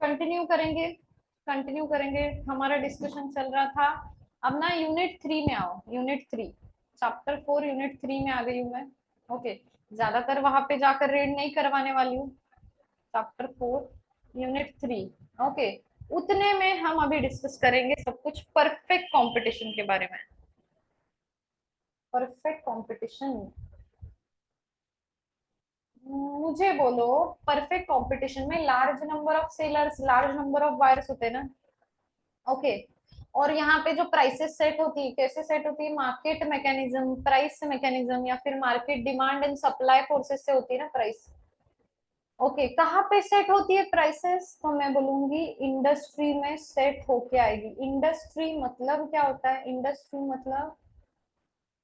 Continue करेंगे। हमारा discussion चल रहा था। अब ना यूनिट 3 में आओ। यूनिट 3, चैप्टर 4 यूनिट 3 में आ गई हूँ मैं। ओके, ज्यादातर वहां पे जाकर रीड नहीं करवाने वाली हूँ। Chapter 4 unit 3। ओके, उतने में हम अभी डिस्कस करेंगे सब कुछ परफेक्ट कंपटीशन के बारे में। परफेक्ट कंपटीशन, मुझे बोलो, परफेक्ट कंपटीशन में large number of sellers, large number of buyers होते हैं ना। ओके, और यहाँ पे जो प्राइसेस सेट होती है, कैसे सेट होती है? मार्केट मैकेनिज्म, प्राइस मैकेनिज्म, या फिर market demand and supply forces से होती है ना प्राइस। ओके, कहाँ पे सेट होती है प्राइसेस? तो मैं बोलूंगी इंडस्ट्री में सेट होके आएगी। इंडस्ट्री मतलब क्या होता है? इंडस्ट्री मतलब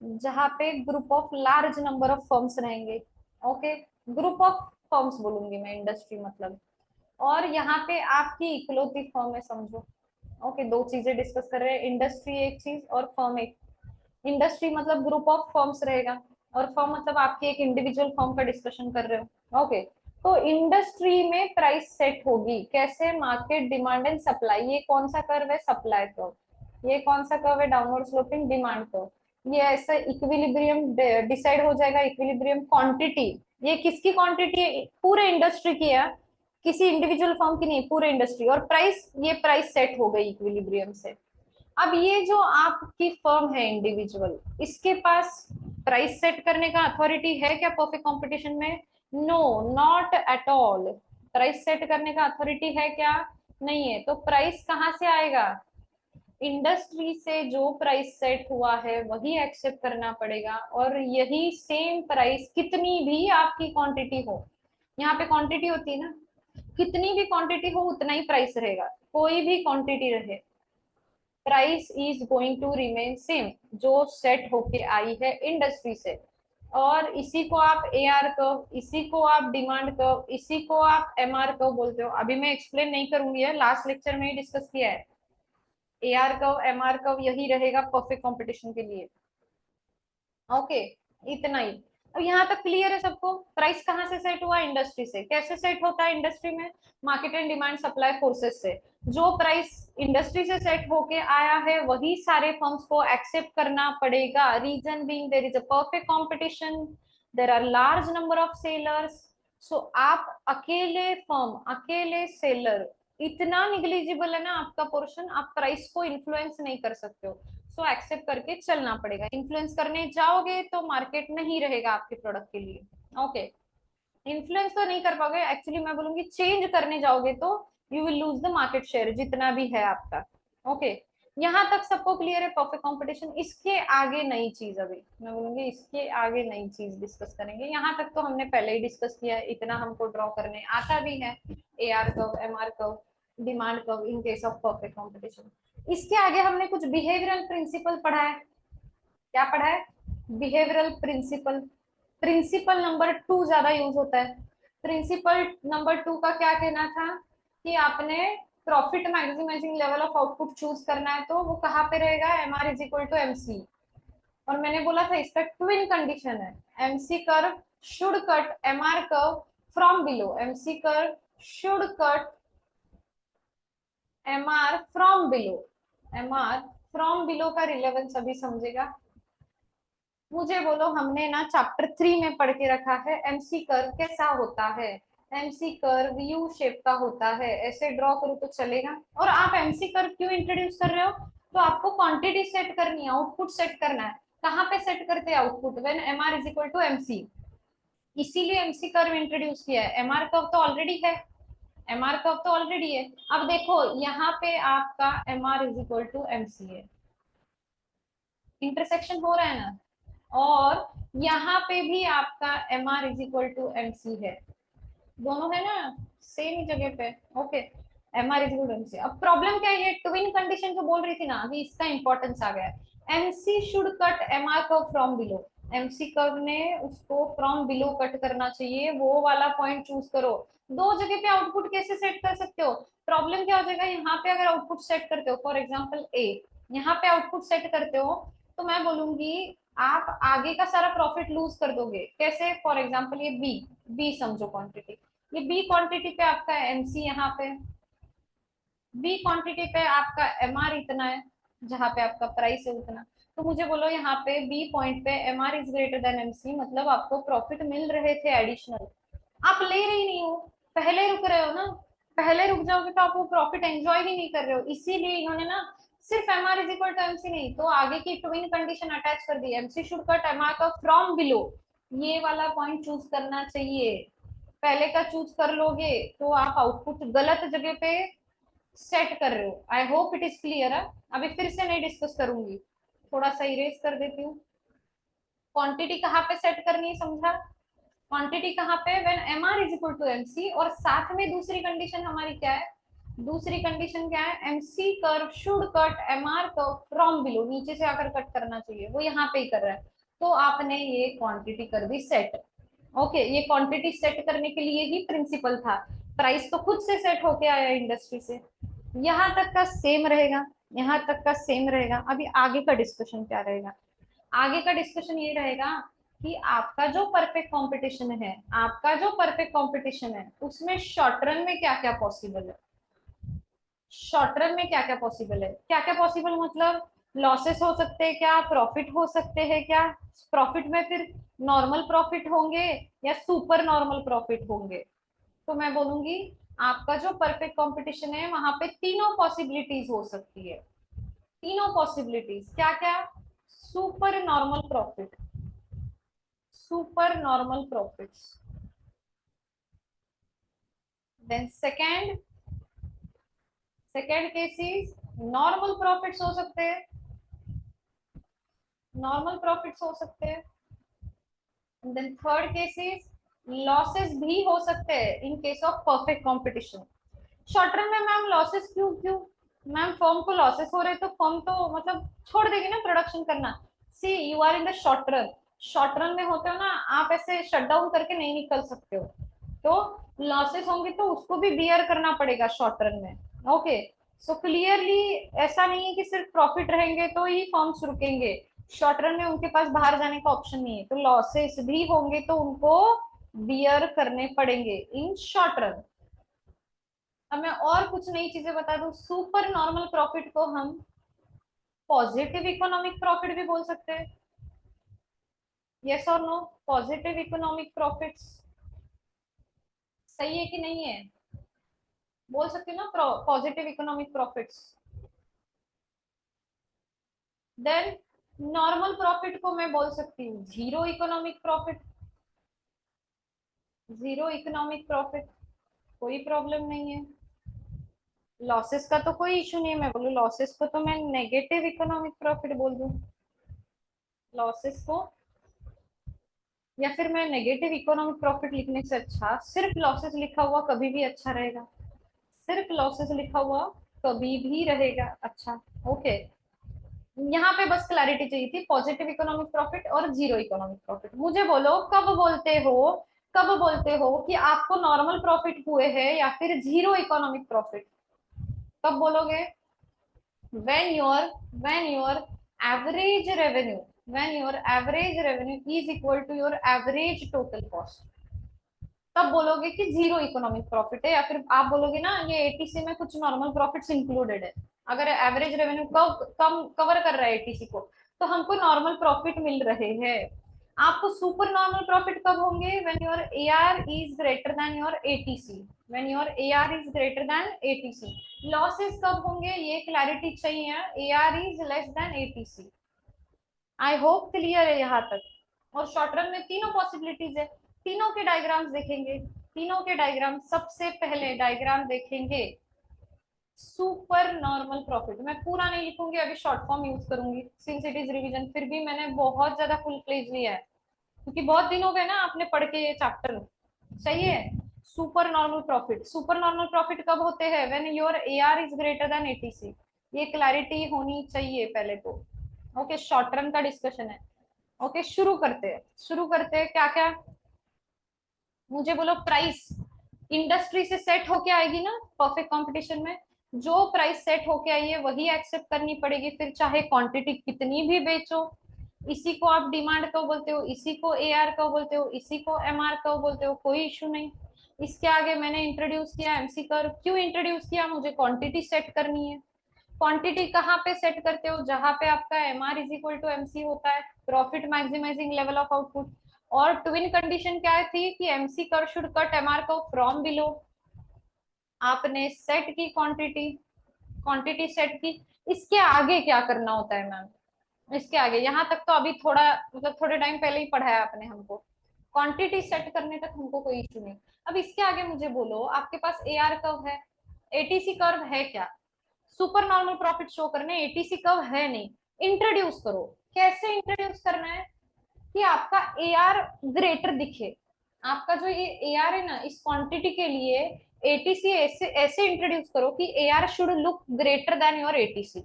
जहाँ पे group of large number of firms रहेंगे। ओके, ग्रुप ऑफ फर्म्स बोलूंगी मैं इंडस्ट्री मतलब। और यहाँ पे आपकी इकलौती फर्म है समझो। ओके, दो चीजें डिस्कस कर रहे हैं, इंडस्ट्री एक चीज और फर्म एक। इंडस्ट्री मतलब ग्रुप ऑफ फर्म्स रहेगा, और फर्म मतलब आपकी एक इंडिविजुअल फर्म का डिस्कशन कर रहे हो। ओके, तो इंडस्ट्री में प्राइस सेट होगी कैसे? Market demand and supply. ये कौन सा कर्व है? Supply curve. ये कौन सा कर्व है? Downward sloping demand curve. ये ऐसा इक्विलिब्रियम डिसाइड हो जाएगा। इक्विलिब्रियम क्वांटिटी, ये किसकी क्वांटिटी है? पूरे इंडस्ट्री की है, किसी इंडिविजुअल फर्म की नहीं, पूरे इंडस्ट्री। और प्राइस, ये प्राइस सेट हो गई इक्विलिब्रियम से। अब ये जो आपकी फर्म है इंडिविजुअल, इसके पास प्राइस सेट करने का अथॉरिटी है क्या परफेक्ट कंपटीशन में? No, not at all. Price set करने का अथॉरिटी है क्या? नहीं है। तो प्राइस कहाँ से आएगा? इंडस्ट्री से जो प्राइस सेट हुआ है वही एक्सेप्ट करना पड़ेगा। और यही सेम प्राइस कितनी भी आपकी क्वांटिटी हो, यहाँ पे क्वांटिटी होती है ना, कितनी भी क्वांटिटी हो उतना ही प्राइस रहेगा, कोई भी क्वांटिटी रहे, price is going to remain same, जो सेट होके आई है इंडस्ट्री से। और इसी को आप ए आर कर्व, इसी को आप डिमांड कर्व, इसी को आप एम आर कर्व बोलते हो। अभी मैं एक्सप्लेन नहीं करूंगी, है लास्ट लेक्चर में ही डिस्कस किया है। A R curve, M R curve यही रहेगा परफेक्ट कंपटीशन के लिए। ओके, इतना ही। अब यहाँ तक क्लियर है सबको? प्राइस कहाँ से सेट हुआ? इंडस्ट्री से। कैसे सेट होता है इंडस्ट्री में? Market and demand supply forces से। जो प्राइस इंडस्ट्री से सेट होके आया है वही सारे फर्म्स को एक्सेप्ट करना पड़ेगा। Reason being there is a perfect competition, there are large number of sellers. So आप अकेले फर्म, अकेले सेलर, इतना निग्लिजिबल है ना आपका पोर्शन, आप प्राइस को इन्फ्लुएंस नहीं कर सकते हो। सो एक्सेप्ट करके चलना पड़ेगा। इन्फ्लुएंस करने जाओगे तो मार्केट नहीं रहेगा आपके प्रोडक्ट के लिए। ओके, इन्फ्लुएंस तो नहीं कर पाओगे, एक्चुअली मैं बोलूंगी चेंज करने जाओगे तो you will lose the market share जितना भी है आपका। ओके, यहाँ तक सबको क्लियर है परफेक्ट कंपटीशन? इसके आगे नई चीज, अभी मैं बोलूंगी इसके आगे नई चीज डिस्कस करेंगे। यहाँ तक तो हमने पहले ही डिस्कस किया है, इतना हमको ड्रॉ करने आता भी है। A R curve, M R curve, demand curve in case of perfect competition. इसके आगे हमने कुछ बिहेवियरल प्रिंसिपल पढ़ा है। क्या पढ़ा है? Behavioural principal. प्रिंसिपल नंबर 2 ज्यादा यूज होता है। प्रिंसिपल नंबर 2 का क्या कहना था? कि आपने profit maximising level of output choose करना है, तो वो कहाँ पे रहेगा? M are is equal to M C. और मैंने बोला था इसका ट्विन कंडीशन है, M C curve should cut M R curve from below. M C curve should cut M R from below. M R from below का relevance अभी समझेगा। मुझे बोलो, हमने ना चैप्टर 3 में पढ़ के रखा है एमसी कर्व कैसा होता है। एमसी कर्व यू शेप का होता है, ऐसे ड्रॉ करो तो चलेगा। और आप एमसी कर्व क्यों इंट्रोड्यूस कर रहे हो? तो आपको क्वांटिटी सेट करनी है, आउटपुट सेट करना है। कहाँ पे सेट करते हैं output? When M are is equal to MC. इसीलिए एमसी कर्व इंट्रोड्यूस किया है। एम आर कर्व तो ऑलरेडी है, एम आर कर्व तो ऑलरेडी है। अब देखो यहाँ पे आपका M R is equal to MC है, इंटरसेक्शन हो रहा है ना। और यहाँ पे भी आपका M R is equal to M सी है, दोनों है ना सेम ही जगह पे। Okay, M are is equal to M C. अब प्रॉब्लम क्या है? ट्विन कंडीशन जो बोल रही थी ना, अभी इसका इंपॉर्टेंस आ गया है। M C should cut M R curve from below. M C curve ने उसको फ्रॉम बिलो कट करना चाहिए, वो वाला पॉइंट चूज करो। दो जगह पे आउटपुट कैसे सेट कर सकते हो? प्रॉब्लम क्या हो जाएगा? यहाँ पे अगर आउटपुट सेट करते हो, फॉर एग्जाम्पल ए, यहाँ पे आउटपुट सेट करते हो, तो मैं बोलूंगी आप आगे का सारा प्रॉफिट लूज कर दोगे। कैसे? फॉर एग्जाम्पल ये बी, बी समझो क्वांटिटी, ये बी क्वांटिटी पे आपका एमसी यहाँ पे, बी क्वांटिटी पे आपका एमआर इतना है, जहां पे आपका प्राइस है उतना। तो मुझे बोलो यहाँ पे बी पॉइंट पे MR is greater then MC, मतलब आपको प्रॉफिट मिल रहे थे एडिशनल, आप ले रहे ही नहीं हो, पहले रुक रहे हो ना। पहले रुक जाओगे तो आप वो प्रॉफिट एंजॉय ही नहीं कर रहे हो, इसीलिए इन्होंने ना सिर्फ MR is equal to MC नहीं, तो आगे की ट्विन कंडीशन अटैच कर दी, एमसी शुड कट एमआर का फ्रॉम बिलो। ये वाला पॉइंट चूज करना चाहिए। पहले का चूज कर लोगे तो आप आउटपुट गलत जगह पे सेट कर रहे हो। आई होप इट इज क्लियर है। अभी फिर से नहीं डिस्कस करूंगी, थोड़ा सा इरेज कर देती हूँ। क्वांटिटी कहाँ पे सेट करनी है समझा? क्वांटिटी कहाँ पे, when M are is equal to M C, और साथ में दूसरी कंडीशन हमारी क्या है, दूसरी कंडीशन क्या है, M C curve should cut M R curve from below, नीचे से आकर कट करना चाहिए, वो यहाँ पे ही कर रहा है। तो आपने ये क्वांटिटी कर दी सेट। ओके, ये क्वांटिटी सेट करने के लिए ही प्रिंसिपल था, प्राइस तो खुद से सेट होके आया इंडस्ट्री से। यहाँ तक का सेम रहेगा, यहाँ तक का सेम रहेगा। अभी आगे का डिस्कशन क्या रहेगा, आगे का डिस्कशन ये रहेगा कि आपका जो परफेक्ट कंपटीशन है, आपका जो परफेक्ट कंपटीशन है उसमें शॉर्ट रन में क्या क्या पॉसिबल है, शॉर्ट रन में क्या क्या पॉसिबल है, क्या क्या पॉसिबल मतलब लॉसेस हो सकते हैं क्या, प्रॉफिट हो सकते हैं क्या, प्रॉफिट में फिर नॉर्मल प्रॉफिट होंगे या सुपर नॉर्मल प्रॉफिट होंगे। तो मैं बोलूंगी आपका जो परफेक्ट कंपटीशन है वहां पे तीनों पॉसिबिलिटीज हो सकती है। तीनों पॉसिबिलिटीज क्या क्या, super normal profit, super normal profits, then second, second cases normal profits हो सकते हैं, नॉर्मल प्रॉफिट्स हो सकते हैं। देन थर्ड केसेस लॉसेस भी हो सकते हैं इन case of perfect competition. Short run में मैम लॉसेस क्यों क्यों, मैम फर्म को लॉसेस हो रहे तो फर्म तो मतलब छोड़ देगी ना प्रोडक्शन करना। See you are in the short run, short run में होते हो ना आप, ऐसे शट डाउन करके नहीं निकल सकते हो, तो लॉसेस होंगे तो उसको भी बियर करना पड़ेगा शॉर्ट रन में। ओके, सो क्लियरली ऐसा नहीं है कि सिर्फ प्रॉफिट रहेंगे तो ही फर्म्स रुकेंगे, शॉर्ट रन में उनके पास बाहर जाने का ऑप्शन नहीं है, तो लॉसेस भी होंगे तो उनको बियर करने पड़ेंगे इन शॉर्ट रन। अब मैं और कुछ नई चीजें बता दूं, सुपर नॉर्मल प्रॉफिट को हम पॉजिटिव इकोनॉमिक प्रॉफिट भी बोल सकते हैं, यस और नो, पॉजिटिव इकोनॉमिक प्रॉफिट्स सही है कि नहीं है, बोल सकते हो ना positive economic profits. Then normal profit को मैं बोल सकती हूँ zero economic profit, zero economic profit, कोई प्रॉब्लम नहीं है। लॉसेस का तो कोई इशू नहीं है, मैं बोलूँ लॉसेस को तो मैं नेगेटिव इकोनॉमिक प्रॉफिट बोल दूं, लॉसेस को, या फिर मैं नेगेटिव इकोनॉमिक प्रॉफिट लिखने से अच्छा सिर्फ लॉसेस लिखा हुआ कभी भी अच्छा रहेगा, सिर्फ लॉसेस लिखा हुआ कभी भी रहेगा अच्छा। ओके, यहाँ पे बस क्लैरिटी चाहिए थी, पॉजिटिव इकोनॉमिक प्रॉफिट और जीरो इकोनॉमिक प्रॉफिट। मुझे बोलो कब बोलते हो, कब बोलते हो कि आपको नॉर्मल प्रॉफिट हुए हैं या फिर जीरो इकोनॉमिक प्रॉफिट, कब बोलोगे, when your average revenue, when your average revenue is equal to your average total cost, तब बोलोगे कि जीरो इकोनॉमिक प्रॉफिट है, या फिर आप बोलोगे ना ये एटीसी में कुछ नॉर्मल प्रॉफिट्स इंक्लूडेड है, अगर एवरेज रेवेन्यू कम कवर कर रहा है एटीसी को तो हमको नॉर्मल प्रॉफिट मिल रहे हैं। आपको सुपर नॉर्मल प्रॉफिट कब होंगे, when your AR is greater than your ATC, when your AR is greater than ATC. Losses कब होंगे ये क्लैरिटी चाहिए, AR is less than ATC. I hope clear है यहाँ तक। और शॉर्ट रन में तीनों पॉसिबिलिटीज है, तीनों के डायग्राम्स देखेंगे, तीनों के डायग्राम, सबसे पहले डायग्राम देखेंगे सुपर नॉर्मल प्रॉफिट, मैं पूरा नहीं लिखूंगी अभी, शॉर्ट फॉर्म यूज करूंगी सिंस इट इज रिवीजन, फिर भी मैंने बहुत ज्यादा फुल पेज लिया है क्योंकि बहुत दिन हो गए ना आपने पढ़ के ये चैप्टर। सही है, super normal profit, super normal profit कब होते हैं, when your AR is greater than ATC, ये क्लैरिटी होनी चाहिए पहले तो। ओके, शॉर्ट रन का डिस्कशन है। ओके, शुरू करते हैं, शुरू करते हैं क्या क्या, मुझे बोलो प्राइस इंडस्ट्री से सेट होके आएगी ना परफेक्ट कंपटीशन में, जो प्राइस सेट होके आई है वही एक्सेप्ट करनी पड़ेगी, फिर चाहे क्वांटिटी कितनी भी बेचो, इसी को आप डिमांड कहो बोलते हो, इसी को एआर कहो बोलते हो, इसी को एमआर कहो बोलते हो, कोई इशू नहीं। इसके आगे मैंने इंट्रोड्यूस किया एमसी कर्व। क्यों इंट्रोड्यूस किया? मुझे क्वांटिटी सेट करनी है। क्वांटिटी कहाँ पे सेट करते हो? जहां पे आपका M R is equal to MC होता है, profit maximising level of output. और ट्विन कंडीशन क्या थी कि MC curve should cut M R curve from below. आपने सेट की क्वांटिटी, क्वांटिटी सेट की। इसके आगे क्या करना होता है मैम? इसके आगे यहाँ तक तो अभी थोड़ा मतलब थोड़े टाइम पहले ही पढ़ाया आपने हमको, क्वांटिटी सेट करने तक हमको कोई इशू नहीं। अब इसके आगे मुझे बोलो, आपके पास ए आर कर्व है, एटीसी कर्व है क्या? सुपर नॉर्मल प्रॉफिट शो करने, एटीसी कर्व है नहीं। इंट्रोड्यूस करो। कैसे इंट्रोड्यूस करना है कि आपका ए आर ग्रेटर दिखे। आपका जो ये ए आर है ना, इस क्वांटिटी के लिए एटीसी ऐसे ऐसे इंट्रोड्यूस करो कि A R should look greater than your ATC.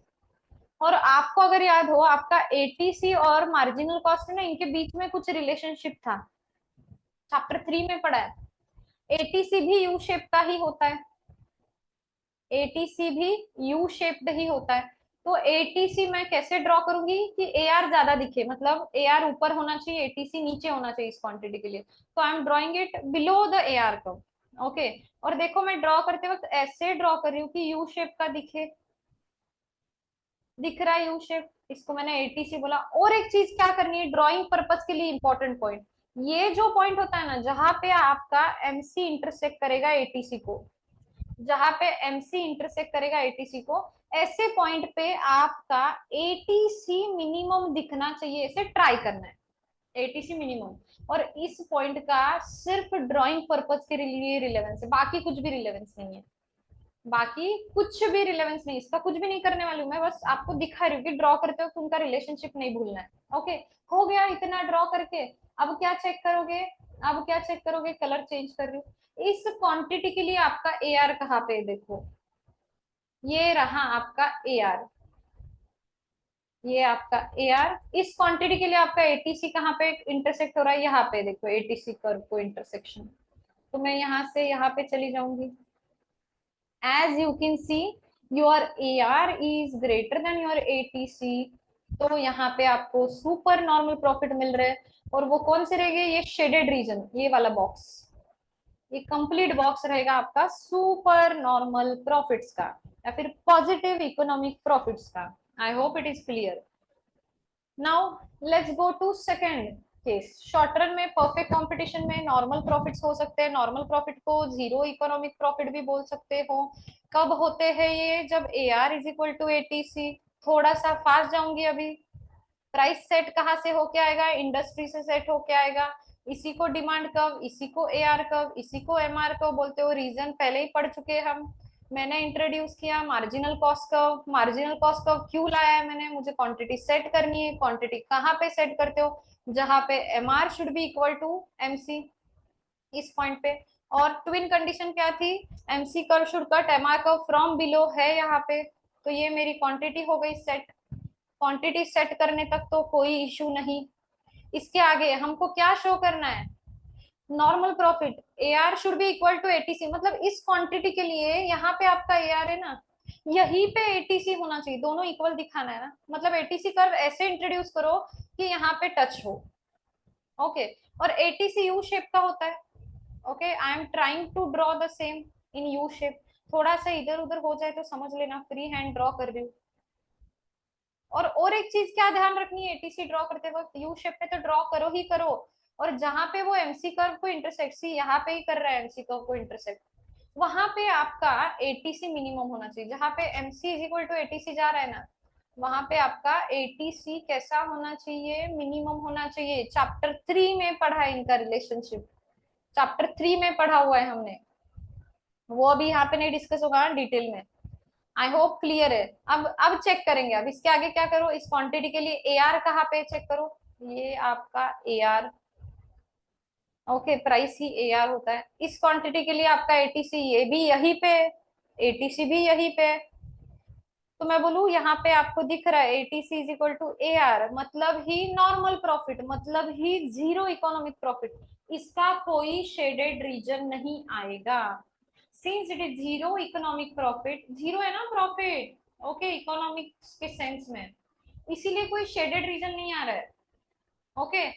और आपको अगर याद हो, आपका एटीसी और मार्जिनल कॉस्ट है ना, इनके बीच में कुछ रिलेशनशिप था, चैप्टर 3 में पढ़ा है। एटीसी भी यू शेप का ही होता है, एटीसी भी यू शेप्ड ही होता है। तो एटीसी मैं कैसे ड्रॉ करूंगी कि ए आर ज्यादा दिखे, मतलब ए आर ऊपर होना चाहिए, एटीसी नीचे होना चाहिए इस क्वांटिटी के लिए। तो I am drawing it below the A R curve. Okay, और देखो मैं ड्रॉ करते वक्त ऐसे ड्रॉ कर रही हूँ कि यू शेप का दिखे। दिख रहा है यू शेप? इसको मैंने एटीसी बोला। और एक चीज क्या करनी है ड्रॉइंग पर्पस के लिए, इंपॉर्टेंट पॉइंट, ये जो पॉइंट होता है ना जहां पे आपका एमसी इंटरसेक्ट करेगा एटीसी को, जहां पे एमसी इंटरसेक्ट करेगा एटीसी को, ऐसे पॉइंट पे आपका एटीसी मिनिमम दिखना चाहिए, ऐसे ट्राई करना है एटीसी मिनिमम। और इस पॉइंट का सिर्फ ड्राइंग पर्पस के लिए रिलेवेंस है, बाकी कुछ भी रिलेवेंस नहीं है। बाकी कुछ भी रिलेवेंस नहीं, इसका कुछ भी नहीं करने वाली हूँ मैं, बस आपको दिखा रही हूँ कि ड्रॉ करते हो उनका रिलेशनशिप नहीं भूलना है। ओके, हो गया इतना ड्रॉ करके। अब क्या चेक करोगे? अब क्या चेक करोगे? कलर चेंज कर रही हूँ। इस क्वांटिटी के लिए आपका ए आर कहाँ पे है? देखो, ये रहा आपका ए आर, ये आपका ए आर। इस क्वांटिटी के लिए आपका एटीसी कहाँ पे इंटरसेक्ट हो रहा है? यहाँ पे देखो, एटीसी कर्व को इंटरसेक्शन। तो मैं यहाँ से यहाँ पे चली जाऊंगी। as you can see your AR is greater than your ATC। तो यहाँ पे आपको सुपर नॉर्मल प्रॉफिट मिल रहे हैं। और वो कौन से रहेंगे? ये शेडेड रीजन, ये वाला बॉक्स, ये कंप्लीट बॉक्स रहेगा आपका सुपर नॉर्मल प्रॉफिट्स का या फिर पॉजिटिव इकोनॉमिक प्रॉफिट्स का। I hope it is clear. Now let's go to second case. Short run में परफेक्ट कंपटीशन में नॉर्मल प्रॉफिट्स हो सकते हैं, नॉर्मल प्रॉफिट को जीरो इकोनॉमिक प्रॉफिट भी बोल सकते हो। कब होते हैं ये? जब A R is equal to ATC. थोड़ा सा फास्ट जाऊंगी अभी। प्राइस सेट कहाँ से होके आएगा? इंडस्ट्री से सेट होके आएगा। इसी को डिमांड कर्व, इसी को ए आर कर्व, इसी को एम आर कर्व बोलते हो। रीजन पहले ही पढ़ चुके हैं हम। मैंने इंट्रोड्यूस किया marginal cost curve. Marginal cost curve क्यों लाया है मैंने? मुझे क्वांटिटी सेट करनी है। क्वांटिटी कहाँ पे सेट करते हो? जहां पे M R should be equal to M C, इस पॉइंट पे। और ट्विन कंडीशन क्या थी? MC curve should cut M R curve from below है यहाँ पे। तो ये मेरी क्वांटिटी हो गई सेट। क्वांटिटी सेट करने तक तो कोई इशू नहीं। इसके आगे हमको क्या शो करना है? Normal profit. A R should be equal to ATC, मतलब इस क्वांटिटी के लिए यहाँ पे आपका ए आर है ना, यहीं पे एटीसी होना चाहिए, दोनों इक्वल दिखाना है ना। मतलब एटीसी कर्व ऐसे इंट्रोड्यूस करो कि यहाँ पे टच हो। ओके, और एटीसी यू शेप का होता है। Okay, I am trying to draw the same in U shape. थोड़ा सा इधर उधर हो जाए तो समझ लेना, फ्री हैंड ड्रॉ कर रही हूँ। और एक चीज क्या ध्यान रखनी है एटीसी ड्रॉ करते वक्त? यू शेप में तो ड्रॉ करो ही करो, और जहां पे वो एमसी कर्व को इंटरसेक्ट, सी यहाँ पे ही कर रहा है एमसी कर्व को इंटरसेक्ट, वहां पे आपका एटीसी मिनिमम होना चाहिए। जहां पे MC is equal to ATC जा रहा है ना, वहां पे आपका एटीसी कैसा होना चाहिए? मिनिमम होना चाहिए। चैप्टर 3 में पढ़ा है इनका रिलेशनशिप, चैप्टर 3 में पढ़ा हुआ है हमने, वो अभी यहाँ पे नहीं डिस्कस होगा डिटेल में। आई होप क्लियर है। अब चेक करेंगे। अब इसके आगे क्या करो? इस क्वांटिटी के लिए ए आर कहाँ पे चेक करो? ये आपका A are. Okay, price he A R होता है। इस क्वांटिटी के लिए आपका एटीसी ये भी यहीं पे, एटीसी भी यहीं पे। तो मैं बोलूँ यहाँ पे आपको दिख रहा है ATC is equal to A R, मतलब ही नॉर्मल प्रॉफिट, मतलब ही जीरो इकोनॉमिक प्रॉफिट। इसका कोई शेडेड रीजन नहीं आएगा। Since it is zero economic profit, zero है ना प्रॉफिट, ओके, इकोनॉमिक्स के सेंस में, इसीलिए कोई शेडेड रीजन नहीं आ रहा है। ओके,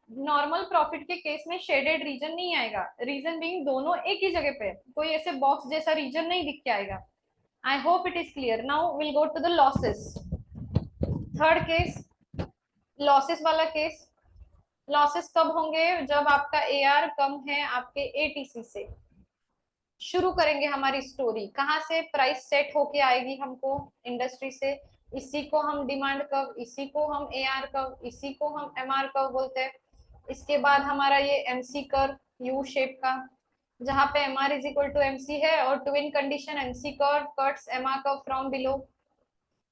नॉर्मल प्रॉफिट के केस में शेडेड रीजन नहीं आएगा, रीजन बीइंग दोनों एक ही जगह पे है, कोई ऐसे बॉक्स जैसा रीजन नहीं दिख के आएगा। I hope it is clear. Now will go to the losses. Third case, losses वाला केस। लॉसेस कब होंगे? जब आपका एआर कम है आपके एटीसी से। शुरू करेंगे हमारी स्टोरी कहाँ से? प्राइस सेट होके आएगी हमको इंडस्ट्री से, इसी को हम डिमांड कब, इसी को हम एआर कब, इसी को हम एमआर कब बोलते हैं। इसके बाद हमारा ये एमसी कर्व यू शेप का, जहां पे M are is equal to MC है, और twin condition MC curve cuts M R curve from below.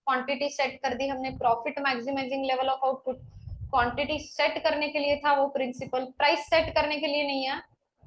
Quantity set कर दी हमने, profit maximising level of output. Quantity set करने के लिए था वो प्रिंसिपल, प्राइस सेट करने के लिए नहीं है,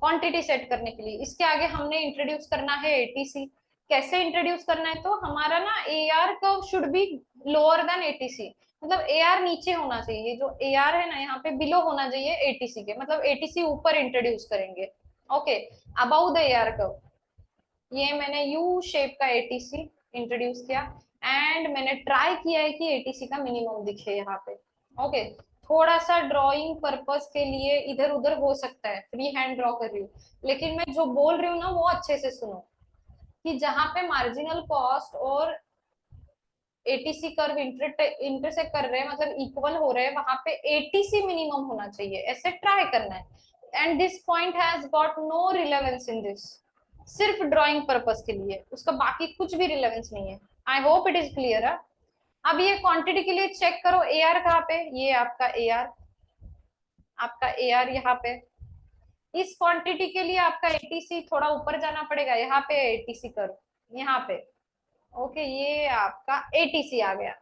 क्वांटिटी सेट करने के लिए। इसके आगे हमने इंट्रोड्यूस करना है एटीसी। कैसे इंट्रोड्यूस करना है? तो हमारा ना AR curve should be lower than ATC, मतलब एआर नीचे होना चाहिए, जो एआर है ना यहाँ पे बिलो होना चाहिए एटीसी के, मतलब एटीसी ऊपर इंट्रोड्यूस करेंगे। Okay, about the AR curve. ये मैंने यू शेप का एटीसी इंट्रोड्यूस किया, एंड मैंने ट्राई किया है कि एटीसी का मिनिमम दिखे यहाँ पे। ओके, थोड़ा सा ड्राइंग पर्पस के लिए इधर उधर हो सकता है, फ्री हैंड ड्रॉ कर रही हूँ, लेकिन मैं जो बोल रही हूँ ना वो अच्छे से सुनो, कि जहां पे मार्जिनल कॉस्ट और एटीसी कर्व इंटरसेक्ट कर रहे हैं, मतलब इक्वल हो रहे हैं, वहां पे एटीसी मिनिमम होना चाहिए, ऐसे ट्राई करना है। And this point has got no relevance in this, सिर्फ ड्राइंग पर्पस के लिए, उसका बाकी कुछ भी रिलेवेंस नहीं है। I hope it is clear है। अब ये क्वांटिटी के लिए चेक करो, एआर कहाँ पे? ये आपका एआर, आपका एआर यहाँ पे। इस क्वांटिटी के लिए आपका एटीसी थोड़ा ऊपर जाना पड़ेगा, यहाँ पे एटीसी करो, यहाँ पे। ओके, ये आपका एटीसी आ गया।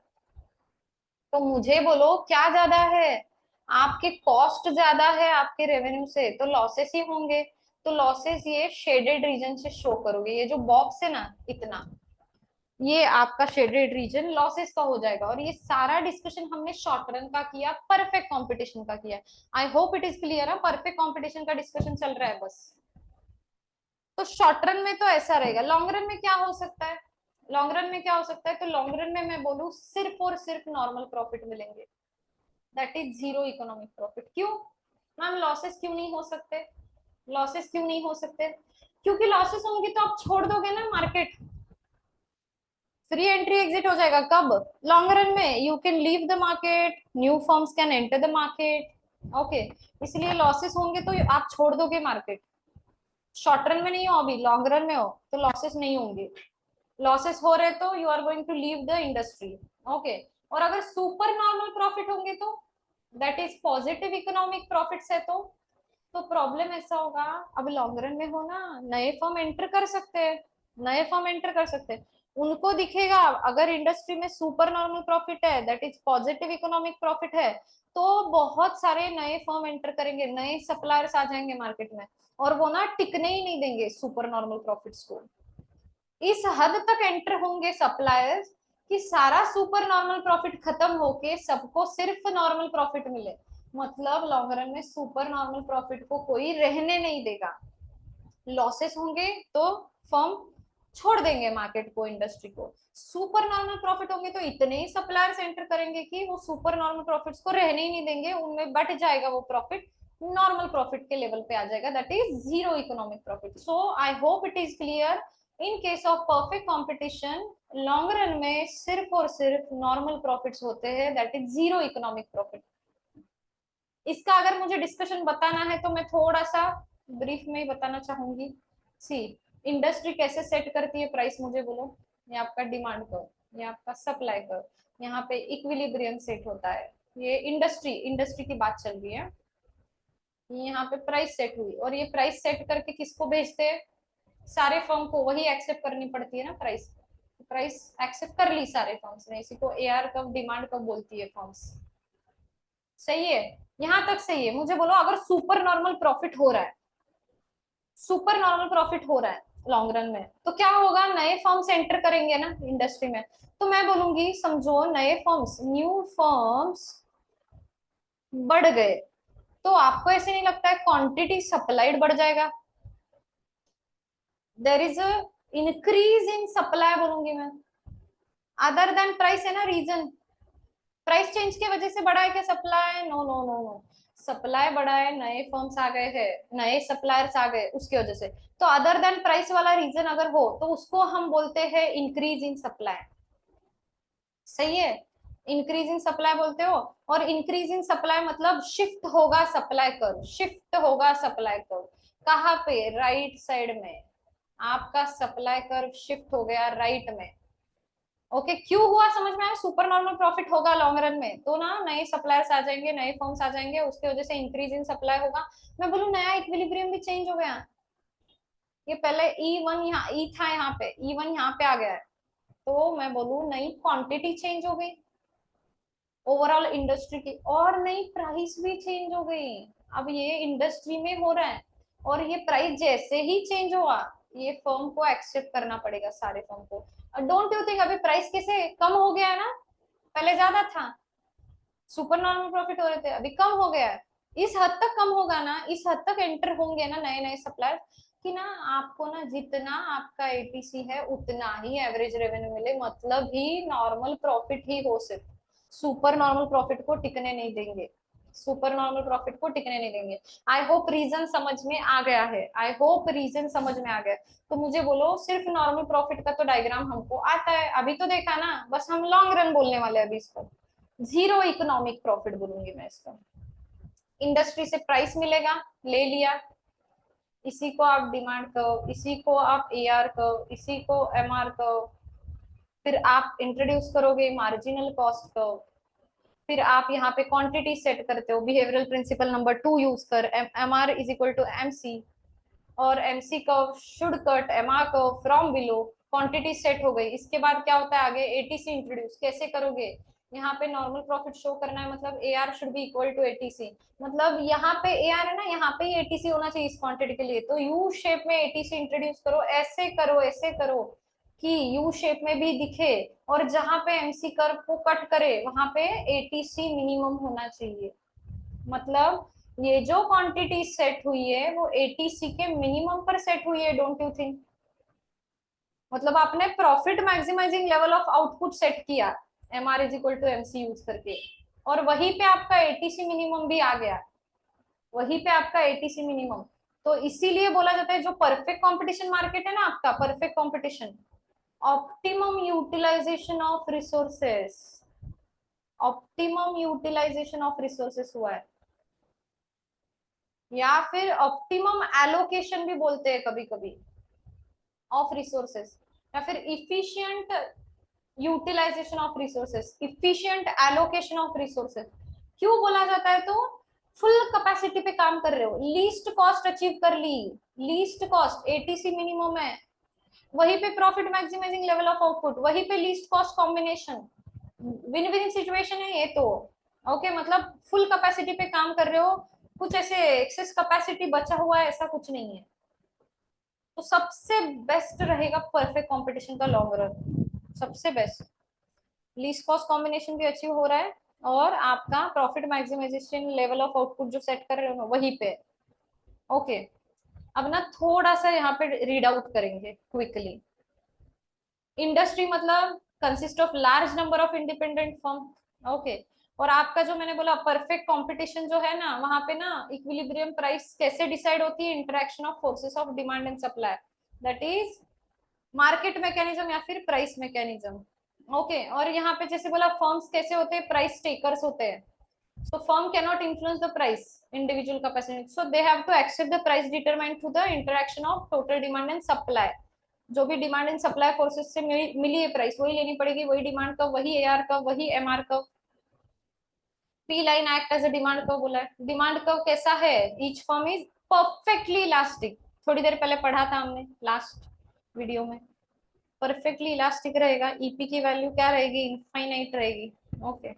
तो मुझे बोलो क्या ज्यादा है? आपके कॉस्ट ज्यादा है आपके रेवेन्यू से, तो लॉसेस ही होंगे। तो लॉसेस ये शेडेड रीजन से शो करोगे, ये जो बॉक्स है ना इतना, ये आपका शेडेड रीजन लॉसेस का हो जाएगा। और ये सारा डिस्कशन हमने शॉर्ट रन का किया, परफेक्ट कंपटीशन का किया। आई होप इट इज क्लियर है, परफेक्ट कंपटीशन का डिस्कशन चल रहा है बस। तो शॉर्ट रन में तो ऐसा रहेगा, लॉन्ग रन में क्या हो सकता है? लॉन्ग रन में क्या हो सकता है? तो लॉन्ग रन में मैं बोलूं सिर्फ और सिर्फ नॉर्मल प्रॉफिट मिलेंगे, that is zero economic profit. क्यों मैम? लॉसेस क्यों नहीं हो सकते? लॉसेस क्यों नहीं हो सकते? क्योंकि लॉसेस होंगे तो आप छोड़ दोगे ना मार्केट, फ्री एंट्री एग्जिट हो जाएगा। कब? लॉन्ग रन में you can leave the market, new firms can enter the market. Okay, इसलिए लॉसेस होंगे तो आप छोड़ दोगे मार्केट। शॉर्ट रन में नहीं हो, अभी लॉन्ग रन में हो तो लॉसेस नहीं होंगे। लॉसेस हो रहे तो you are going to leave the industry. Okay, और अगर सुपर नॉर्मल प्रॉफिट होंगे तो that is positive economic profits है, तो प्रॉब्लम ऐसा होगा, अब लॉन्ग रन में हो ना, नए फर्म एंटर कर सकते हैं, नए फर्म एंटर कर सकते हैं, उनको दिखेगा अगर इंडस्ट्री में सुपर नॉर्मल प्रॉफिट है, that is positive economic profit है, तो बहुत सारे नए फर्म एंटर करेंगे, नए सप्लायर्स आ जाएंगे मार्केट में, और वो ना टिकने ही नहीं देंगे सुपर नॉर्मल प्रॉफिट्स को। इस हद तक एंटर होंगे सप्लायर्स कि सारा सुपर नॉर्मल प्रॉफिट खत्म होके सबको सिर्फ नॉर्मल प्रॉफिट मिले, मतलब लॉन्ग रन में सुपर नॉर्मल प्रॉफिट को कोई रहने नहीं देगा। लॉसेस होंगे तो फर्म छोड़ देंगे मार्केट को, इंडस्ट्री को। सुपर नॉर्मल प्रॉफिट होंगे तो इतने ही सप्लायर्स एंटर करेंगे कि वो सुपर नॉर्मल प्रॉफिट्स को रहने ही नहीं देंगे, उनमें बढ़ जाएगा वो प्रॉफिट, नॉर्मल प्रॉफिट के लेवल पे आ जाएगा, that is zero economic profit. So I hope it is clear. In case of perfect competition long run में सिर्फ और सिर्फ नॉर्मल प्रॉफिट्स होते हैं, that is zero economic profit. इसका अगर मुझे डिस्कशन बताना है तो मैं थोड़ा सा ब्रीफ में ही बताना चाहूंगी। सी, इंडस्ट्री कैसे सेट करती है प्राइस, मुझे बोलो। ये आपका डिमांड कर्व, ये आपका सप्लाई कर्व, यहाँ पे इक्विलिब्रियम सेट होता है, ये इंडस्ट्री इंडस्ट्री की बात चल रही है। यहाँ पे प्राइस सेट हुई, और ये प्राइस सेट करके किसको भेजते हैं? सारे फर्म को वही एक्सेप्ट करनी पड़ती है ना प्राइस। प्राइस एक्सेप्ट कर ली सारे फर्म्स ने, इसी को एआर कब डिमांड कब बोलती है फर्म्स। सही है, यहां तक सही है। मुझे बोलो अगर सुपर नॉर्मल प्रॉफिट हो रहा है, सुपर नॉर्मल प्रॉफिट हो रहा है लॉन्ग रन में, तो क्या होगा? नए फर्म्स एंटर करेंगे ना इंडस्ट्री में, तो मैं बोलूंगी समझो नए फर्म्स, न्यू फर्म्स बढ़ गए, तो आपको ऐसे नहीं लगता है क्वांटिटी सप्लाइड बढ़ जाएगा? There is a increase in supply बोलूंगी मैं, अदर देन प्राइस है ना रीजन। प्राइस चेंज की वजह से बढ़ा है क्या supply? No no no no, supply बढ़ा है, नए फर्म्स आ गए हैं, नए सप्लायर्स आ गए उसकी वजह से। तो अदर देन प्राइस वाला रीजन अगर हो तो उसको हम बोलते हैं इंक्रीज इन सप्लाई। सही है, इंक्रीज इन सप्लाई बोलते हो। और इंक्रीज इन सप्लाई मतलब शिफ्ट होगा सप्लाई कर्व, शिफ्ट होगा सप्लाई कर्व। कहाँ पे? राइट साइड में। आपका सप्लाई कर्व शिफ्ट हो गया राइट में। ओके, क्यों हुआ समझ में आया? सुपर नॉर्मल प्रॉफिट होगा लॉन्ग रन में तो ना, नए सप्लायर्स आ जाएंगे, नए फर्म्स आ जाएंगे, उसकी वजह से इंक्रीज इन सप्लाई होगा। मैं बोलूँ नया इक्विलिब्रियम भी चेंज हो गया। ये पहले E1 यहाँ ई था, यहाँ पे E1 यहाँ पे आ गया है, तो मैं बोलूँ नई क्वांटिटी चेंज हो गई ओवरऑल इंडस्ट्री की, और नई प्राइस भी चेंज हो गई। अब ये इंडस्ट्री में हो रहा है, और ये प्राइस जैसे ही चेंज हुआ, ये फर्म को एक्सेप्ट करना पड़ेगा, सारे फर्म को। डोंट यू थिंक अभी प्राइस कैसे कम हो गया है ना? पहले ज्यादा था, सुपर नॉर्मल प्रॉफिट हो रहे थे, अभी कम हो गया है। इस हद तक कम होगा ना, इस हद तक एंटर होंगे ना नए नए सप्लायर, कि ना आपको ना जितना आपका एटीसी है उतना ही एवरेज रेवेन्यू मिले, मतलब ही नॉर्मल प्रॉफिट ही हो, सिर्फ सुपर नॉर्मल प्रॉफिट को टिकने नहीं देंगे, सुपर नॉर्मल प्रॉफिट को टिकने नहीं देंगे। आई होप रीजन समझ में आ गया है, आई होप रीजन समझ में आ गया। तो मुझे बोलो, सिर्फ नॉर्मल प्रॉफिट का तो डायग्राम हमको आता है, अभी तो देखा ना, बस हम लॉन्ग रन बोलने वाले हैं अभी इसको। जीरो इकोनॉमिक प्रॉफिट बोलूंगी मैं इसको। इंडस्ट्री से प्राइस मिलेगा, ले लिया, इसी को आप डिमांड कर्व, इसी को आप एआर कर्व, इसी को एमआर कर्व, फिर आप इंट्रोड्यूस करोगे मार्जिनल कॉस्ट कर्व, फिर आप यहाँ पे क्वांटिटी सेट करते हो, बिहेवियरल प्रिंसिपल नंबर 2 यूज कर, M are is equal to MC, और MC curve should cut MR curve from below. Quantity set हो गई, इसके बाद क्या होता है आगे? एटीसी इंट्रोड्यूस कैसे करोगे? यहाँ पे नॉर्मल प्रॉफिट शो करना है, मतलब A R should be equal to ATC, मतलब यहाँ पे ए आर है ना, यहाँ पे एटीसी होना चाहिए इस क्वांटिटी के लिए, तो यू शेप में एटीसी इंट्रोड्यूस करो, ऐसे करो, ऐसे करो कि यू शेप में भी दिखे, और जहां पे एमसी कर्व को कट करे वहां पे एटीसी मिनिमम होना चाहिए। मतलब ये जो क्वांटिटी सेट हुई है वो एटीसी के मिनिमम पर सेट हुई है, डोंट यू थिंक? मतलब आपने profit maximising level of output set किया, M are is equal to MC use करके, और वहीं पे आपका एटीसी मिनिमम भी आ गया, वहीं पे आपका एटीसी मिनिमम। तो इसीलिए बोला जाता है जो परफेक्ट कंपटीशन मार्केट है ना आपका, perfect competition, optimum utilization of resources, optimum utilization of resources हुआ है, या फिर ऑप्टिमम एलोकेशन भी बोलते हैं कभी कभी ऑफ रिसोर्सेस, या फिर efficient utilization of resources, efficient allocation of resources. क्यों बोला जाता है? तो फुल कैपेसिटी पे काम कर रहे हो, लीस्ट कॉस्ट अचीव कर ली, लीस्ट कॉस्ट एटीसी मिनिमम है, वहीं पे profit maximising level of output, वहीं पे least cost combination, win win situation है ये तो। ओके, मतलब फुल कैपेसिटी पे काम कर रहे हो, कुछ ऐसे एक्सेस कैपेसिटी बचा हुआ है ऐसा कुछ नहीं है। तो सबसे बेस्ट रहेगा परफेक्ट कंपटीशन का लॉन्ग रन, सबसे बेस्ट। लीस्ट कॉस्ट कॉम्बिनेशन भी अचीव हो रहा है, और आपका profit maximization level of output जो सेट कर रहे हो ना वहीं पे। ओके, अब ना थोड़ा सा यहाँ पे रीड आउट करेंगे क्विकली। इंडस्ट्री मतलब consist of large number of independent firm. Okay, और आपका जो मैंने बोला परफेक्ट कंपटीशन जो है ना, वहां पे ना इक्विलिब्रियम प्राइस कैसे डिसाइड होती है? Interaction of forces of demand and supply, that is market mechanism या फिर प्राइस मैकेनिज्म। ओके, और यहाँ पे जैसे बोला फर्म्स कैसे होते हैं? प्राइस टेकर्स होते हैं। So firm cannot influence the price, individual capacity. So they have to accept the price determined through the interaction of total demand and supply. जो भी डिमांड एंड सप्लाई फोर्सेस से मिली है price वही लेनी पड़ेगी, वही डिमांड का, वही एआर का, वही एमआर का। P line act as a demand curve बोला है। डिमांड कर्व कैसा है? Each firm is perfectly elastic, थोड़ी देर पहले पढ़ा था हमने लास्ट वीडियो में, परफेक्टली इलास्टिक रहेगा, ईपी की वैल्यू क्या रहेगी? इनफाइनाइट रहेगी। Okay,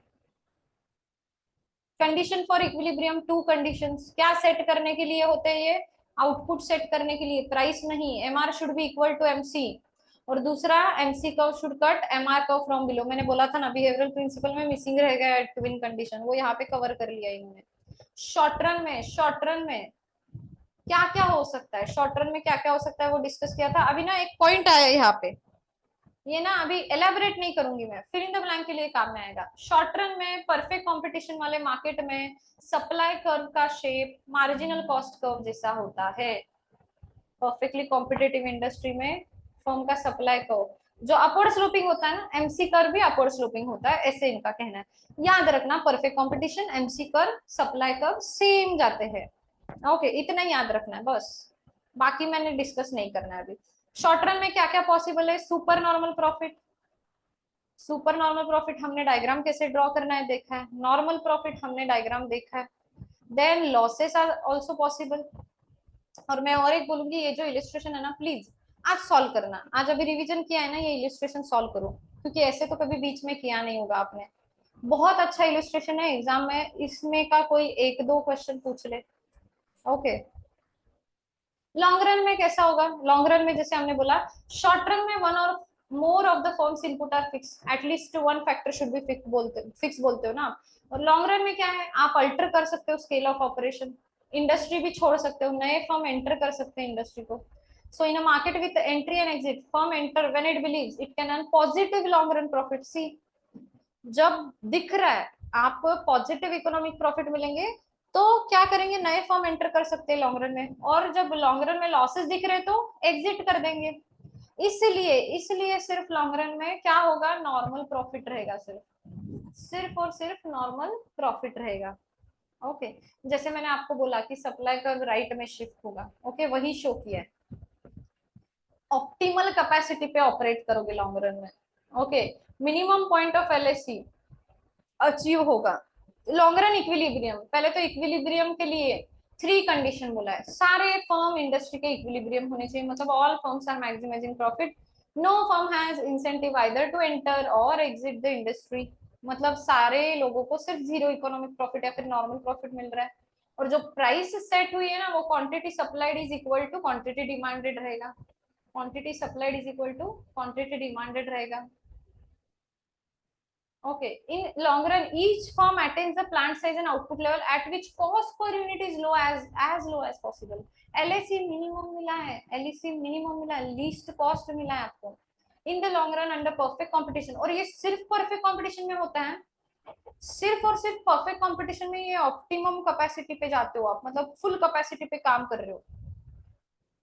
condition for equilibrium, two conditions क्या सेट करने के लिए होते हैं ये? आउटपुट सेट करने के लिए, प्राइस नहीं, MR should be equal to MC, और दूसरा MC curve should cut MR curve from below. मैंने बोला था ना बिहेवियरल प्रिंसिपल में मिसिंग रहेगा एट ट्विन कंडीशन, वो यहाँ पे कवर कर लिया इन्होंने। शॉर्ट रन में, शॉर्ट रन में क्या क्या हो सकता है, शॉर्ट रन में क्या क्या हो सकता है वो डिस्कस किया था। अभी ना एक पॉइंट आया यहाँ पे, ये ना अभी एलेबोरेट नहीं करूंगी मैं, फिल इन द ब्लैंक के लिए काम में आएगा। शॉर्ट रन में परफेक्ट कंपटीशन वाले मार्केट में सप्लाई कर्व का शेप मार्जिनल कॉस्ट कर्व जैसा होता है। परफेक्टली कॉम्पिटेटिव इंडस्ट्री में फर्म का सप्लाई कर्व जो अपवर्ड स्लोपिंग होता है ना, एमसी कर्व भी अपवर्ड स्लोपिंग होता है, ऐसे इनका कहना है। याद रखना perfect competition MC curve supply curve same जाते हैं। ओके, इतना ही याद रखना है बस, बाकी मैंने डिस्कस नहीं करना है अभी। शॉर्ट रन में क्या क्या पॉसिबल है? Super normal profit. Super normal profit हमने डायग्राम कैसे ड्रॉ करना है देखा है, नॉर्मल प्रॉफिट हमने डायग्राम देखा है। Then losses are also possible. और मैं और एक बोलूंगी, ये जो इलिस्ट्रेशन है ना प्लीज आज सॉल्व करना, आज अभी रिवीजन किया है ना, ये इलिस्ट्रेशन सॉल्व करो, क्योंकि ऐसे तो कभी बीच में किया नहीं होगा आपने। बहुत अच्छा इलिस्ट्रेशन है, एग्जाम में इसमें का कोई एक दो क्वेश्चन पूछ ले। ओके, लॉन्ग रन में कैसा होगा? लॉन्ग रन में जैसे हमने बोला, शॉर्ट रन में वन और more of the firms input are fix, at least one factor should be fix बोलते हो ना आप। और लॉन्ग रन में क्या है, आप अल्टर कर सकते हो स्केल ऑफ ऑपरेशन, इंडस्ट्री भी छोड़ सकते हो, नए फर्म एंटर कर सकते हैं इंडस्ट्री को। So in a market with entry and exit firm enter when it believes it can earn positive long run profit. See, जब दिख रहा है आपको पॉजिटिव इकोनॉमिक प्रॉफिट मिलेंगे, तो क्या करेंगे, नए फर्म एंटर कर सकते हैं लॉन्ग रन में, और जब लॉन्ग रन में लॉसेस दिख रहे तो एग्जिट कर देंगे। इसलिए इसलिए सिर्फ लॉन्ग रन में क्या होगा, नॉर्मल प्रॉफिट रहेगा, सिर्फ सिर्फ और सिर्फ नॉर्मल प्रॉफिट रहेगा। ओके, जैसे मैंने आपको बोला कि सप्लाई का राइट में शिफ्ट होगा, ओके वही शो किया है। ऑप्टिमल कैपेसिटी पे ऑपरेट करोगे लॉन्ग रन में। Okay, minimum point of LAC achieve होगा। लॉन्ग रन इक्विलिब्रियम, पहले तो इक्विलिब्रियम के लिए थ्री कंडीशन बोला है, सारे फर्म इंडस्ट्री के इक्विलिब्रियम होने चाहिए, मतलब all firms are maximizing profit, no firm has incentive either to enter और एग्जिट द इंडस्ट्री, मतलब सारे लोगों को सिर्फ जीरो इकोनॉमिक प्रॉफिट या फिर नॉर्मल प्रॉफिट मिल रहा है। और जो प्राइस सेट हुई है ना, वो quantity supplied is equal to quantity demanded रहेगा, quantity supplied is equal to quantity demanded रहेगा। Okay. In long run, each firm attains the plant size and output level at which cost per unit is low as low as possible. LAC minimum मिला है, LEC minimum मिला है, least cost मिला है आपको। In the long run under perfect competition, और ये सिर्फ perfect competition में होता है, सिर्फ और सिर्फ perfect competition में ये optimum capacity पे जाते हो आप, मतलब full capacity पे काम कर रहे हो,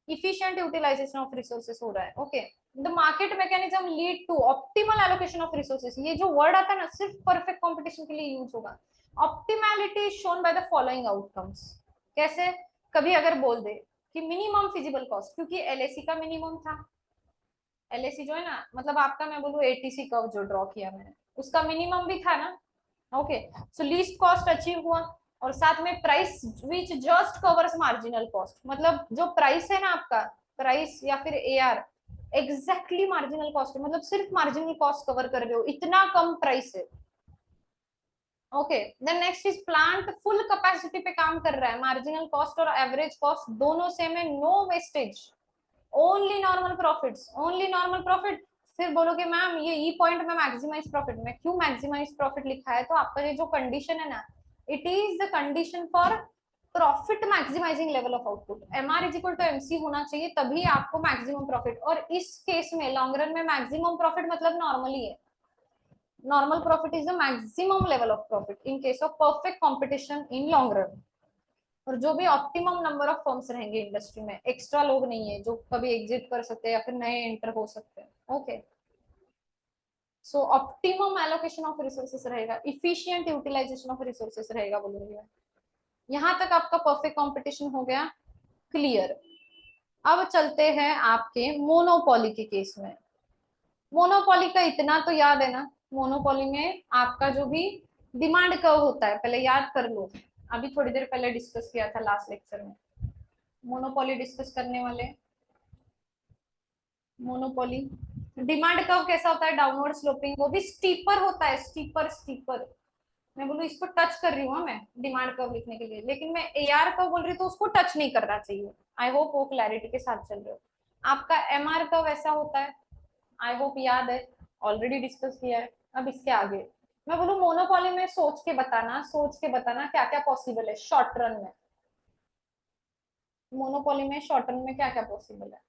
efficient utilization of resources हो रहा है। Okay, the market mechanism lead to optimal allocation of resources, ये जो वर्ड आता है ना सिर्फ परफेक्ट कंपटीशन के लिए यूज होगा। Optimality is shown by the following outcomes. कैसे? कभी अगर बोल दे कि मिनिमम फिजिबल कॉस्ट, क्योंकि एलएसी का मिनिमम था, एलएसी जो है ना, मतलब आपका मैं बोलूँ एटीसी कर्व जो ड्रॉ किया मैंने, उसका मिनिमम भी था ना। ओके, सो लीस्ट कॉस्ट अचीव हुआ, और साथ में price which just covers marginal cost, मतलब जो प्राइस है ना आपका, प्राइस या फिर एआर एग्जैक्टली मार्जिनल कॉस्ट, मतलब सिर्फ मार्जिनल कॉस्ट कवर कर रहे हो, इतना कम प्राइस है। Okay, then next is plant full capacity पे काम कर रहा है, मार्जिनल कॉस्ट और एवरेज कॉस्ट दोनों सेम है, no wastage, only normal profits, only normal profit. फिर बोलोगे मैम ये ई पॉइंट में मैक्सिमाइज प्रॉफिट में, क्यों मैक्सिमाइज प्रॉफिट लिखा है? तो आपका ये जो कंडीशन है ना, it is the condition for profit maximising level of output, M are is equal to MC होना चाहिए, तभी आपको मैक्सिमम प्रॉफिट। और इस केस में लॉन्ग रन में मैक्सिमम प्रॉफिट मतलब नॉर्मली है, normal profit is the maximum level of profit in case of perfect competition in long run. और जो भी ऑप्टिमम नंबर ऑफ फर्म्स रहेंगे इंडस्ट्री में, एक्स्ट्रा लोग नहीं है जो कभी एग्जिट कर सकते हैं या फिर नए एंटर हो सकते हैं। Okay, so optimum allocation of resources रहेगा, इफिशिएंट यूटिलाइजेशन ऑफ रिसोर्सेस रहेगा बोलूंगी मैं। यहाँ तक आपका परफेक्ट कंपटीशन हो गया क्लियर। अब चलते हैं आपके मोनोपोली के केस में। मोनोपोली का इतना तो याद है ना, मोनोपोली में आपका जो भी डिमांड कर्व होता है पहले याद कर लो, अभी थोड़ी देर पहले डिस्कस किया था लास्ट लेक्चर में। मोनोपोली डिस्कस करने वाले, मोनोपोली डिमांड कर्व कैसा होता है, डाउनवर्ड स्लोपिंग, वो भी स्टीपर होता है, स्टीपर स्टीपर। मैं बोलूँ इसको टच कर रही हूँ मैं डिमांड कर्व लिखने के लिए, लेकिन मैं एआर कर्व बोल रही हूँ तो उसको टच नहीं करना चाहिए। आई होप वो क्लैरिटी के साथ चल रहे हो। आपका एमआर कर्व ऐसा होता है, आई होप याद है, ऑलरेडी डिस्कस किया है। अब इसके आगे मैं बोलूँ मोनोपोली में सोच के बताना, सोच के बताना क्या क्या पॉसिबल है शॉर्ट रन में, मोनोपोली में शॉर्ट रन में क्या क्या पॉसिबल है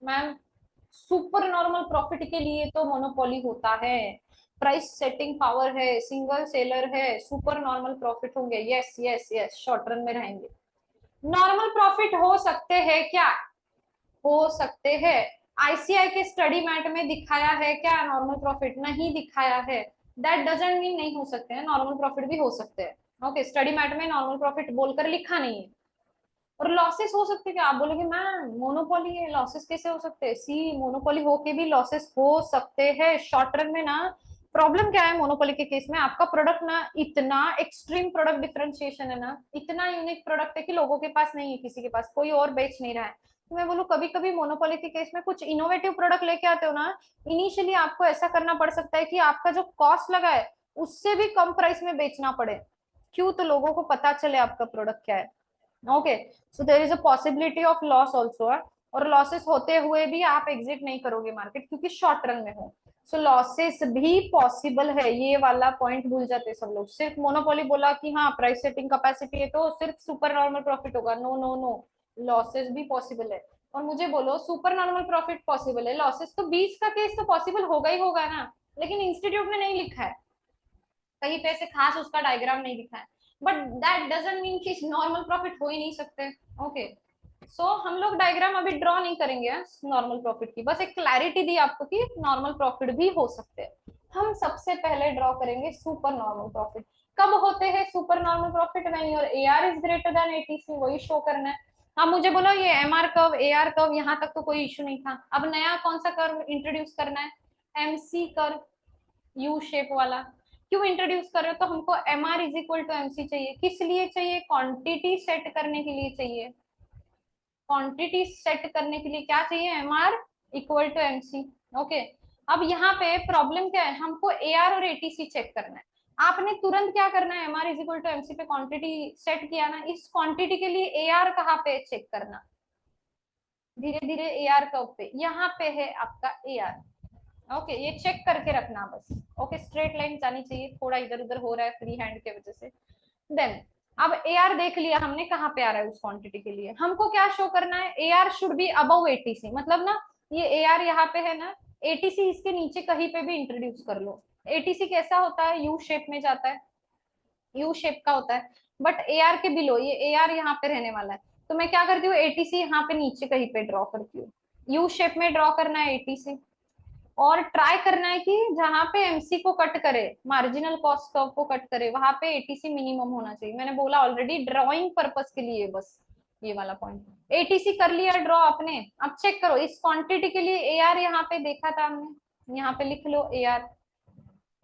मैम। सुपर नॉर्मल प्रॉफिट के लिए तो मोनोपोली होता है, प्राइस सेटिंग पावर है, सिंगल सेलर है, सुपर नॉर्मल प्रॉफिट होंगे। Yes yes yes, short run में रहेंगे। नॉर्मल प्रॉफिट हो सकते हैं क्या? हो सकते हैं। आईसीआई के स्टडी मैट में दिखाया है क्या नॉर्मल प्रॉफिट? नहीं दिखाया है। दैट डजंट मीन नहीं हो सकते हैं, नॉर्मल प्रॉफिट भी हो सकते हैं। ओके, स्टडी मैट में नॉर्मल प्रॉफिट बोलकर लिखा नहीं है। और लॉसेस हो सकते हैं क्या? आप बोलोगे मैम मोनोपोली है, लॉसेस कैसे हो सकते हैं? सी, मोनोपोली होके भी लॉसेस हो सकते हैं शॉर्ट रन में ना। प्रॉब्लम क्या है मोनोपोली के केस में? आपका प्रोडक्ट ना इतना एक्सट्रीम प्रोडक्ट डिफरेंशिएशन है ना, इतना यूनिक प्रोडक्ट है कि लोगों के पास नहीं है, किसी के पास कोई और बेच नहीं रहा है। तो मैं बोलूँ कभी कभी मोनोपोली के केस में कुछ इनोवेटिव प्रोडक्ट लेके आते हो ना, इनिशियली आपको ऐसा करना पड़ सकता है कि आपका जो कॉस्ट लगा है उससे भी कम प्राइस में बेचना पड़े। क्यों? तो लोगों को पता चले आपका प्रोडक्ट क्या है। Okay, so there is a possibility of loss also है। और लॉसेस होते हुए भी आप एग्जिट नहीं करोगे मार्केट, क्योंकि शॉर्ट रन में हो। सो लॉसेस भी पॉसिबल है, ये वाला पॉइंट भूल जाते हैं सब लोग। सिर्फ मोनोपोली बोला कि हाँ प्राइस सेटिंग कैपेसिटी है तो सिर्फ सुपर नॉर्मल प्रॉफिट होगा, नो नो नो, लॉसेस भी पॉसिबल है। और मुझे बोलो सुपर नॉर्मल प्रॉफिट पॉसिबल है, लॉसेस तो बीच का केस तो पॉसिबल होगा ही होगा ना। लेकिन इंस्टीट्यूट में नहीं लिखा है, कहीं पे ऐसे खास उसका डायग्राम नहीं दिखा है। बट दैट डजंट मीन कि नॉर्मल प्रॉफिट हो ही नहीं सकते। ओके, सो हम लोग डायग्राम अभी ड्रॉ नहीं करेंगे नॉर्मल प्रॉफिट की, बस एक क्लैरिटी दी आपको कि नॉर्मल प्रॉफिट भी हो सकते हैं। हम सबसे पहले ड्रॉ करेंगे सुपर नॉर्मल प्रॉफिट। कब होते हैं super normal profit? When your AR is greater than ATC, वही शो करना है। हाँ मुझे बोलो ये एमआर कर्व एआर कर्व यहाँ तक तो कोई इशू नहीं था, अब नया कौन सा कर्व इंट्रोड्यूस करना है? एमसी कर्व, यू शेप वाला। क्यों इंट्रोड्यूस कर रहे हो? तो हमको M are is equal to MC चाहिए। किस लिए चाहिए? क्वांटिटी सेट करने के लिए चाहिए। क्वांटिटी सेट करने के लिए क्या चाहिए? M R equal to MC. Okay, अब यहाँ पे प्रॉब्लम क्या है? हमको ए आर और एटीसी चेक करना है। आपने तुरंत क्या करना है? M are is equal to MC पे क्वांटिटी सेट किया ना, इस क्वांटिटी के लिए ए आर कहाँ पे चेक करना? धीरे धीरे ए आर कर्व पे, यहाँ पे है आपका ए आर। ओके, ये चेक करके रखना बस। ओके, स्ट्रेट लाइन जानी चाहिए, थोड़ा इधर उधर हो रहा है फ्री हैंड के वजह से। देन अब ए आर देख लिया हमने कहाँ पे आ रहा है, उस क्वांटिटी के लिए हमको क्या शो करना है? A R should be above ATC, मतलब ना ये ए आर यहाँ पे है ना, एटीसी इसके नीचे कहीं पे भी इंट्रोड्यूस कर लो। एटीसी कैसा होता है? यू शेप में जाता है, यू शेप का होता है। बट ए आर के बिलो, ये ए आर यहाँ पे रहने वाला है, तो मैं क्या करती हूँ? एटीसी यहाँ पे नीचे कहीं पे ड्रॉ करती हूँ। यू शेप में ड्रॉ करना है एटीसी, और ट्राई करना है कि जहां पे एमसी को कट करे, मार्जिनल कॉस्ट कर्व को कट करे, वहां पे एटीसी मिनिमम होना चाहिए। मैंने बोला ऑलरेडी ड्राइंग पर्पस के लिए बस ये वाला पॉइंट। एटीसी कर लिया ड्रॉ आपने, अब चेक करो इस क्वांटिटी के लिए ए आर यहाँ पे देखा था हमने, यहाँ पे लिख लो ए आर।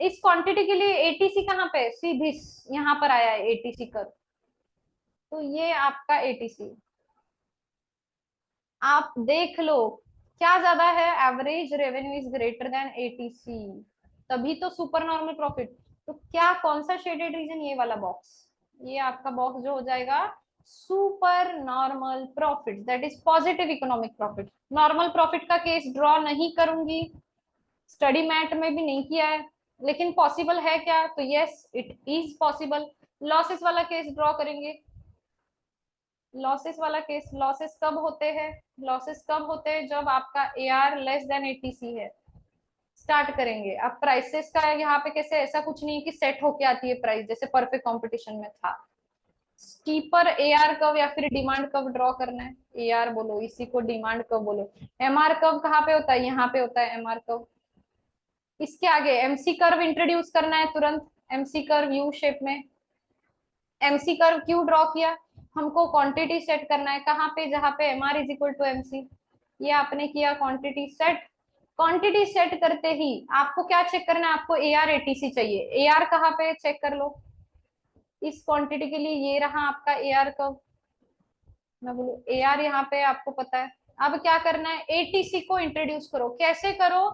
इस क्वांटिटी के लिए एटीसी कहाँ पे? सीधी यहाँ पर आया है एटीसी कर, तो ये आपका एटीसी। आप देख लो क्या ज्यादा है? Average revenue is greater than ATC, तभी तो सुपर नॉर्मल प्रॉफिट। तो क्या, कौन सा शेडेड रीजन? ये वाला बॉक्स, ये आपका बॉक्स जो हो जाएगा super normal profit, that is positive economic profit. Normal profit का केस ड्रॉ नहीं करूंगी, स्टडी मैट में भी नहीं किया है, लेकिन पॉसिबल है क्या? तो yes it is possible. Losses वाला केस ड्रॉ करेंगे। लॉसेस वाला केस, लॉसेस कब होते हैं? लॉसेस कब होते हैं? जब आपका A R less than ATC है। स्टार्ट करेंगे। अब प्राइसेस का यहाँ पे कैसे? ऐसा कुछ नहीं है कि सेट होके आती है प्राइस जैसे परफेक्ट कंपटीशन में था। स्टीपर ए आर कर्व या फिर डिमांड कर्व ड्रॉ करना है। ए आर बोलो, इसी को डिमांड कर्व बोलो। एम आर कर्व कहाँ पे होता है? यहाँ पे होता है एम आर कर्व। इसके आगे एमसी कर्व इंट्रोड्यूस करना है तुरंत, एमसी कर्व यू शेप में। एमसी कर्व क्यों ड्रॉ किया? हमको क्वांटिटी सेट करना है कहाँ पे? जहाँ पे M are is equal to MC. ये आपने किया क्वांटिटी सेट। क्वांटिटी सेट करते ही आपको क्या चेक करना है? आपको ए आर एटीसी चाहिए। ए आर कहाँ पे? चेक कर लो, इस क्वांटिटी के लिए ये रहा आपका ए आर कर्व। मैं बोलू ए आर यहाँ पे आपको पता है। अब क्या करना है? एटीसी को इंट्रोड्यूस करो। कैसे करो?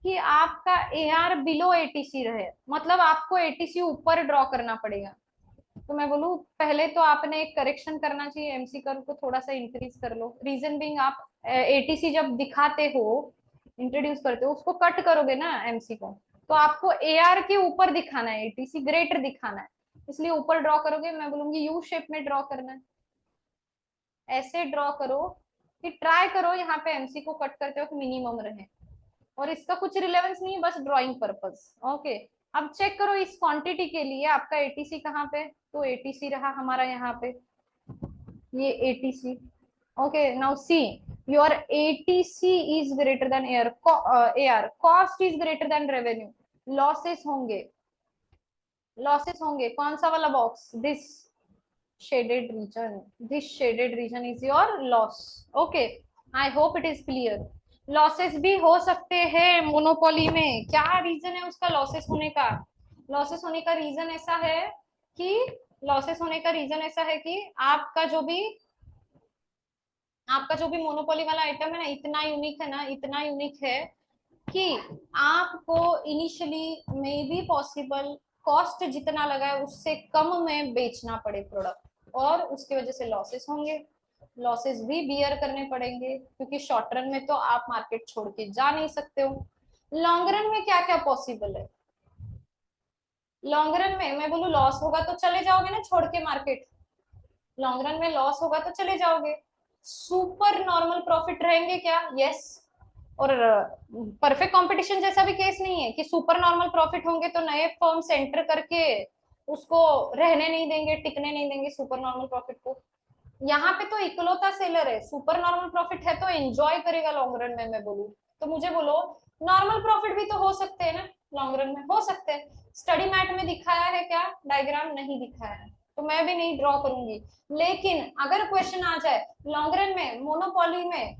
कि आपका ए आर बिलो एटीसी रहे, मतलब आपको एटीसी ऊपर ड्रॉ करना पड़ेगा। तो मैं बोलूँ पहले तो आपने एक करेक्शन करना चाहिए, एमसी कर्व को थोड़ा सा इंक्रीज कर लो। रीजन बिंग आप एटीसी जब दिखाते हो, इंट्रोड्यूस करते हो, उसको कट करोगे ना एमसी को, तो आपको ए आर के ऊपर दिखाना है, एटीसी ग्रेटर दिखाना है, इसलिए ऊपर ड्रॉ करोगे। मैं बोलूंगी यू शेप में ड्रॉ करना है, ऐसे ड्रॉ करो कि ट्राई करो यहाँ पे एमसी को कट करते वक्त मिनिमम रहे, और इसका कुछ रिलेवेंस नहीं है, बस ड्राइंग पर्पस। ओके, अब चेक करो इस क्वांटिटी के लिए आपका एटीसी कहाँ पे, तो एटीसी रहा हमारा यहाँ पे, ये ATC. Okay, now see, your ATC is greater than AR, AR cost is greater than revenue, losses होंगे, लॉसेस होंगे। कौन सा वाला box, this shaded region, this shaded region is your loss. Okay, I hope it is clear. Losses भी हो सकते हैं monopoly में, क्या रीजन है उसका लॉसेस होने का, लॉसेस होने का रीजन ऐसा है कि, लॉसेस होने का रीजन ऐसा है कि आपका जो भी मोनोपोली वाला आइटम है ना, इतना यूनिक है ना, इतना यूनिक है कि आपको इनिशियली में भी पॉसिबल कॉस्ट जितना लगा है उससे कम में बेचना पड़े प्रोडक्ट, और उसकी वजह से लॉसेस होंगे, लॉसेस भी बियर करने पड़ेंगे, क्योंकि शॉर्ट रन में तो आप मार्केट छोड़ के जा नहीं सकते हो। लॉन्ग रन में क्या क्या पॉसिबल है, लॉन्ग रन में मैं बोलूँ लॉस होगा तो चले जाओगे ना छोड़ के मार्केट, लॉन्ग रन में लॉस होगा तो चले जाओगे। सुपर नॉर्मल प्रॉफिट रहेंगे क्या, यस। और परफेक्ट कंपटीशन जैसा भी केस नहीं है कि सुपर नॉर्मल प्रॉफिट होंगे तो नए फर्म एंटर करके उसको रहने नहीं देंगे, टिकने नहीं देंगे सुपर नॉर्मल प्रॉफिट को। यहाँ पे तो इकलौता सेलर है, सुपर नॉर्मल प्रॉफिट है तो एंजॉय करेगा लॉन्ग रन में, मैं बोलूँ तो मुझे बोलो नॉर्मल प्रॉफिट भी तो हो सकते हैं ना, लॉन्ग रन में हो सकते हैं। स्टडी मैट में दिखाया है क्या, डायग्राम नहीं दिखाया है तो मैं भी नहीं ड्रॉ करूंगी, लेकिन अगर क्वेश्चन आ जाए लॉन्ग रन में मोनोपोली में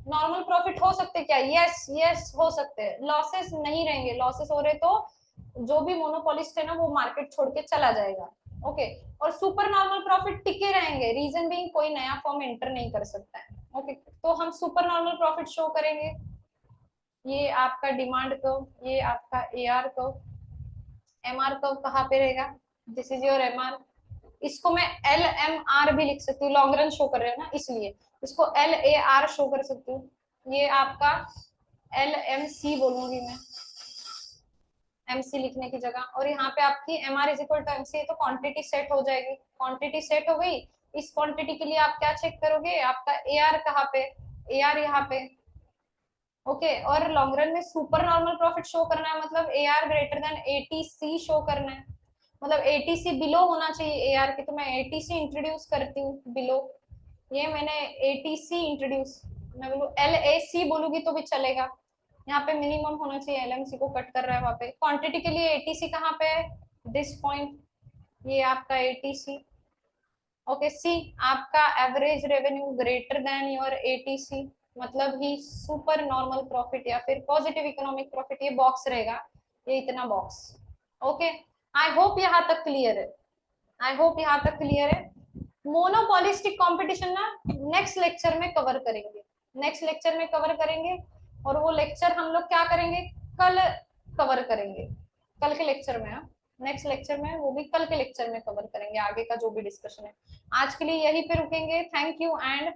नॉर्मल प्रॉफिट हो सकते क्या, यस यस हो सकते हैं, लॉसेस नहीं रहेंगे, लॉसेस हो रहे तो जो भी मोनोपोलिस्ट है ना वो मार्केट छोड़ के चला जाएगा। ओके, और सुपर नॉर्मल प्रॉफिट टिके रहेंगे, रीजन भी कोई नया फॉर्म एंटर नहीं कर सकता है। ओके, तो हम सुपर नॉर्मल प्रॉफिट शो करेंगे, ये आपका डिमांड कर्व, ये आपका एआर कर्व, एमआर कर्व कहाँ पे रहेगा, दिस इज योर एमआर, इसको मैं एल एम आर भी लिख सकती हूँ, लॉन्ग रन शो कर रहे हो ना इसलिए इसको एल ए आर शो कर सकती हूँ, ये आपका एल एम सी बोलूंगी मैं, एमसी लिखने की जगह, और यहाँ पे आपकी M are is equal to MC, तो क्वांटिटी सेट हो जाएगी, क्वांटिटी सेट हो गई। इस क्वांटिटी के लिए आप क्या चेक करोगे, आपका ए आर कहाँ पे, ए आर यहाँ पे। ओके, और लॉन्ग रन में सुपर नॉर्मल प्रॉफिट शो करना है, मतलब A R greater than ATC show करना है, मतलब एटीसी बिलो होना चाहिए ए आर के, तो मैं एटीसी इंट्रोड्यूस करती हूँ बिलो, ये मैंने एटीसी इंट्रोड्यूस, मैं बोलूँ एल ए सी बोलूंगी तो भी चलेगा, यहाँ पे मिनिमम होना चाहिए, एलएमसी को कट कर रहा है वहां पे। क्वांटिटी के लिए एटीसी कहाँ पे है, दिस पॉइंट, ये आपका एटीसी। ओके, सी आपका average revenue greater than your ATC, मतलब ही सुपर नॉर्मल प्रॉफिट या फिर पॉजिटिव इकोनॉमिक प्रॉफिट, ये बॉक्स रहेगा, ये इतना बॉक्स। ओके, आई होप यहाँ तक क्लियर है, आई होप यहाँ तक क्लियर है। मोनोपॉलिस्टिक कंपटीशन ना नेक्स्ट लेक्चर में कवर करेंगे, नेक्स्ट लेक्चर में कवर करेंगे, और वो लेक्चर हम लोग क्या करेंगे, कल कवर करेंगे, कल के लेक्चर में, नेक्स्ट लेक्चर में, वो भी कल के लेक्चर में कवर करेंगे आगे का जो भी डिस्कशन है। आज के लिए यहीं पे रुकेंगे, थैंक यू एंड